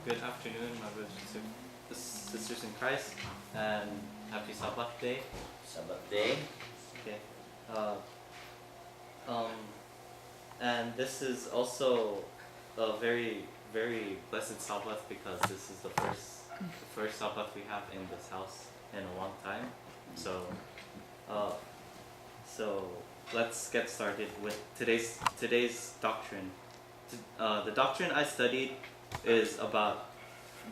Good afternoon, my brothers and sisters in Christ, and happy Sabbath day. Sabbath day. Okay. Uh, um, and this is also a very, very blessed Sabbath because this is the first Sabbath we have in this house in a long time. So, uh, so let's get started with today's doctrine. The doctrine I studied is about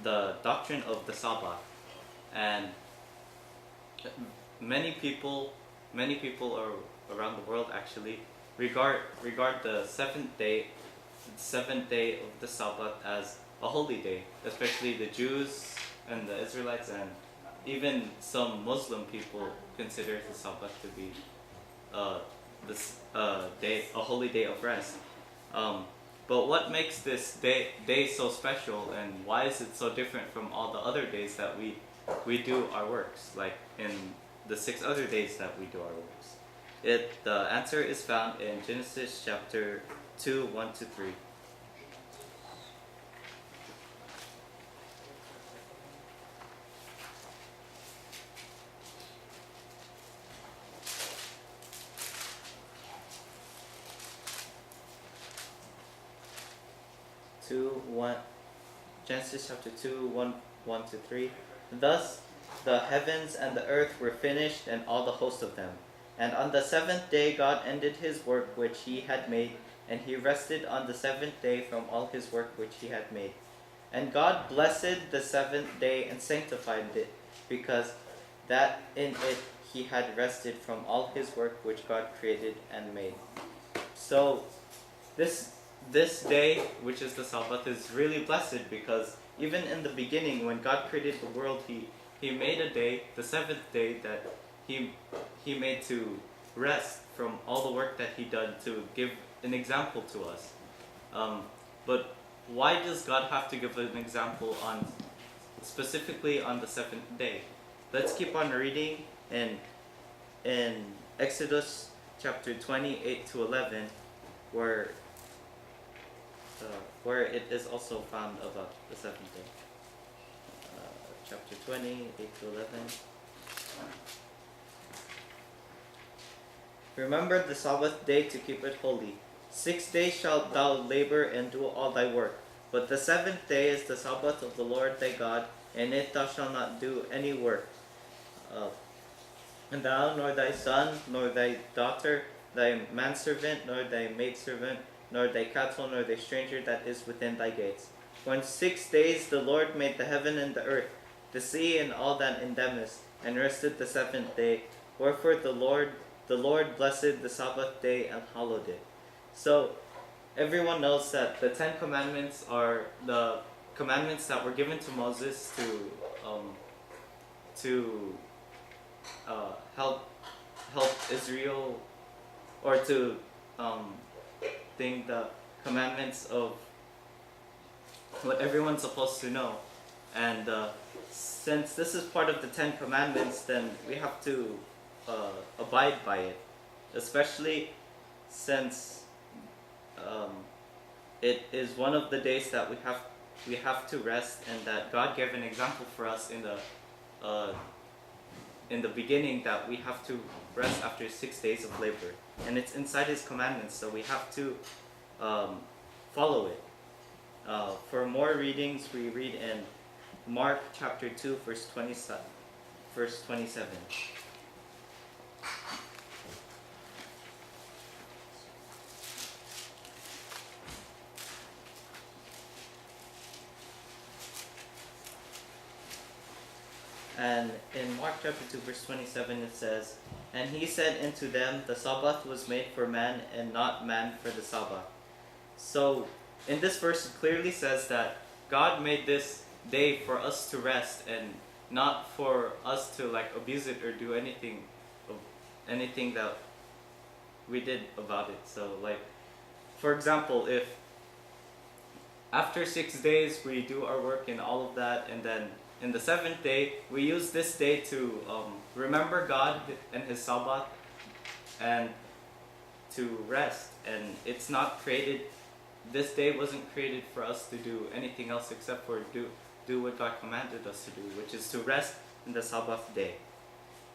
the doctrine of the Sabbath, and many people around the world actually regard the seventh day of the Sabbath as a holy day, especially the Jews and the Israelites, and even some Muslim people consider the Sabbath to be a holy day of rest. But what makes this day so special, and why is it so different from all the other days that we do our works, like in the 6 other days that we do our works? The answer is found in Genesis chapter 2, 1 to 3. Genesis chapter 2, 1 to 3. Thus the heavens and the earth were finished, and all the host of them. And on the 7th day God ended his work which he had made, and he rested on the 7th day from all his work which he had made. And God blessed the 7th day and sanctified it, because that in it he had rested from all his work which God created and made. So this day, which is the Sabbath, is really blessed because even in the beginning, when God created the world, he made a day, the 7th day, that he made to rest from all the work that he done to give an example to us. But why does God have to give an example specifically on the 7th day? Let's keep on reading in Exodus chapter 28 to 11, where it is also found about the 7th day. Chapter 28 to 11. Remember the Sabbath day to keep it holy. 6 days shalt thou labor and do all thy work. But the 7th day is the Sabbath of the Lord thy God, and it thou shalt not do any work. And thou, nor thy son, nor thy daughter, thy manservant, nor thy maidservant, nor thy cattle, nor thy stranger that is within thy gates. For in 6 days the Lord made the heaven and the earth, the sea and all that in them is, and rested the 7th day. Wherefore the Lord blessed the Sabbath day and hallowed it. So everyone knows that the 10 Commandments are the commandments that were given to Moses to help Israel, or to the commandments of what everyone's supposed to know. And since this is part of the 10 Commandments, then we have to abide by it, especially since it is one of the days that we have to rest, and that God gave an example for us in the beginning, that we have to rest after 6 days of labor, and it's inside his commandments, so we have to follow it. For more readings, we read in Mark chapter 2, verse 27. And in Mark chapter 2, verse 27, it says, "And he said unto them, the Sabbath was made for man, and not man for the Sabbath." So in this verse, it clearly says that God made this day for us to rest, and not for us to abuse it or do anything that we did about it. So for example, if after 6 days we do our work and all of that, and then in the 7th day we use this day to remember God and his Sabbath and to rest, and it's not created this day wasn't created for us to do anything else except for do what God commanded us to do, which is to rest in the Sabbath day.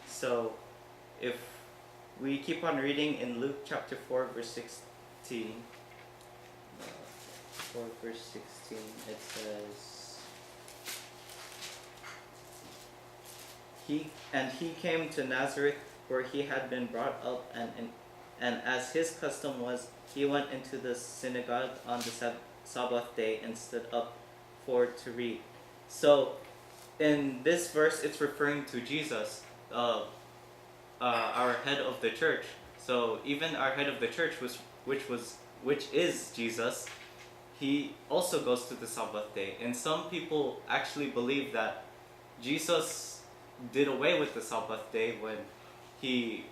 So if we keep on reading in Luke chapter 4 verse 16, 4 verse 16, it says, he came to Nazareth where he had been brought up, and as his custom was, he went into the synagogue on the Sabbath day and stood up to read. So in this verse, it's referring to Jesus, our head of the church. So even our head of the church, which is Jesus, he also goes to the Sabbath day. And some people actually believe that Jesus did away with the Sabbath day when he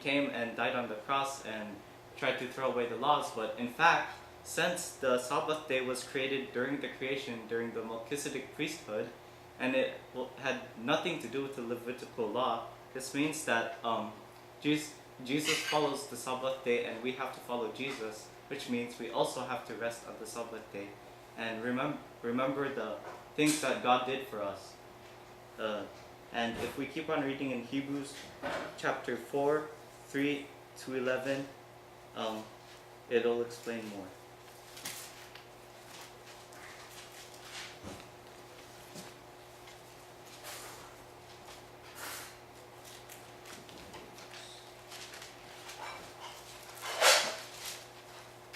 came and died on the cross and tried to throw away the laws. But in fact, since the Sabbath day was created during the creation, during the Melchizedek priesthood, and it had nothing to do with the Levitical law, this means that Jesus follows the Sabbath day, and we have to follow Jesus, which means we also have to rest on the Sabbath day and remember the things that God did for us. And if we keep on reading in Hebrews chapter 4, 3 to 11, it'll explain more.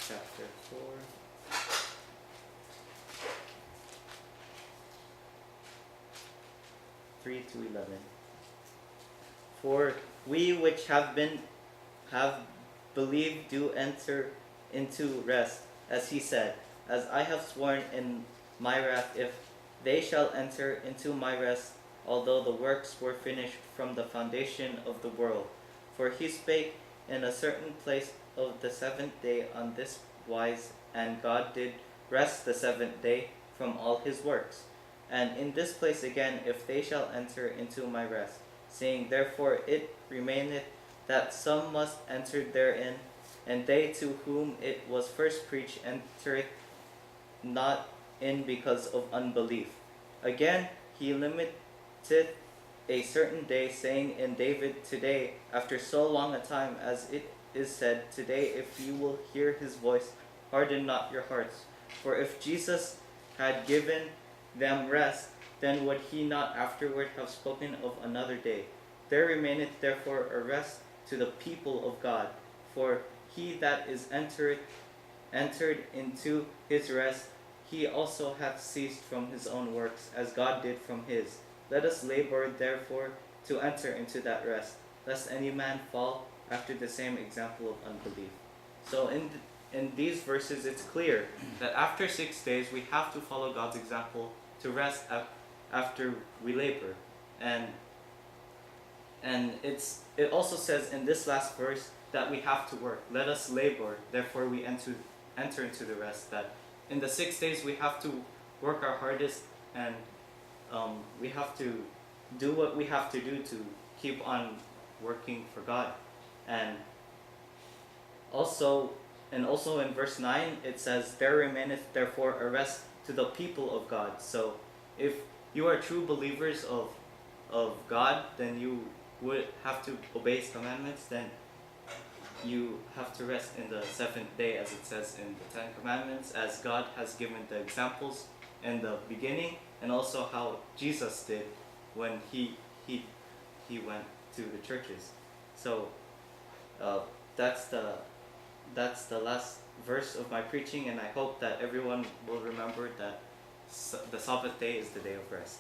Chapter 4. To 11. For we which have believed do enter into rest, as he said, as I have sworn in my wrath, if they shall enter into my rest, although the works were finished from the foundation of the world. For he spake in a certain place of the seventh day on this wise, and God did rest the seventh day from all his works. And in this place again, if they shall enter into my rest, saying, therefore it remaineth that some must enter therein, and they to whom it was first preached entereth not in because of unbelief. Again, he limiteth a certain day, saying in David, today, after so long a time, as it is said, today if you will hear his voice, harden not your hearts. For if Jesus had given them rest, then would he not afterward have spoken of another day? There remaineth therefore a rest to the people of God. For he that is entered into his rest, he also hath ceased from his own works, as God did from his. Let us labor therefore to enter into that rest, lest any man fall after the same example of unbelief. So in these verses, it's clear that after 6 days, we have to follow God's example to rest after we labor. And it also says in this last verse that we have to work. Let us labor, therefore we enter into the rest. That in the 6 days we have to work our hardest, and we have to do what we have to do to keep on working for God. And also in verse 9 it says, there remaineth therefore a rest to the people of God. So if you are true believers of God, then you would have to obey his commandments. Then you have to rest in the seventh day, as it says in the 10 Commandments, as God has given the examples in the beginning, and also how Jesus did when he went to the churches. So that's the last verse of my preaching, and I hope that everyone will remember that the Sabbath day is the day of rest.